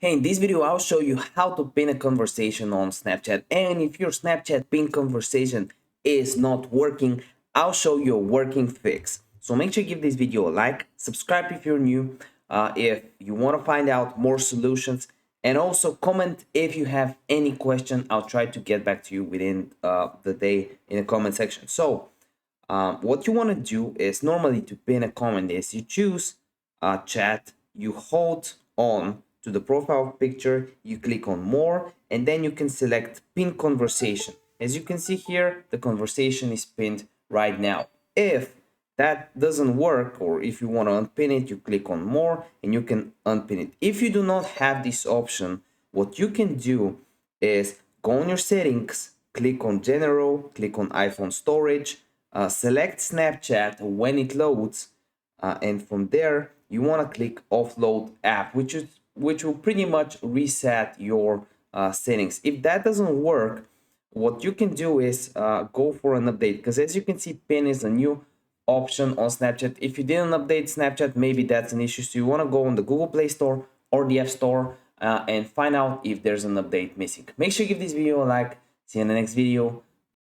Hey, in this video, I'll show you how to pin a conversation on Snapchat. And if your Snapchat pin conversation is not working, I'll show you a working fix. So make sure you give this video a like, subscribe if you're new, if you want to find out more solutions, and also comment if you have any question. I'll try to get back to you within the day in the comment section. So what you want to do is normally to pin a comment is you choose chat, you hold on to the profile picture, you click on more, and then you can select pin conversation. As you can see here, the conversation is pinned right now. If that doesn't work, or if you want to unpin it, you click on more and you can unpin it. If you do not have this option, what you can do is go on your settings, click on general, click on iPhone storage, select Snapchat when it loads, and from there you want to click offload app, which will pretty much reset your settings. If that doesn't work, what you can do is go for an update, because as you can see, pin is a new option on Snapchat. If you didn't update Snapchat, maybe that's an issue. So you want to go on the Google Play Store or the App Store and find out if there's an update missing. Make sure you give this video a like. See you in the next video.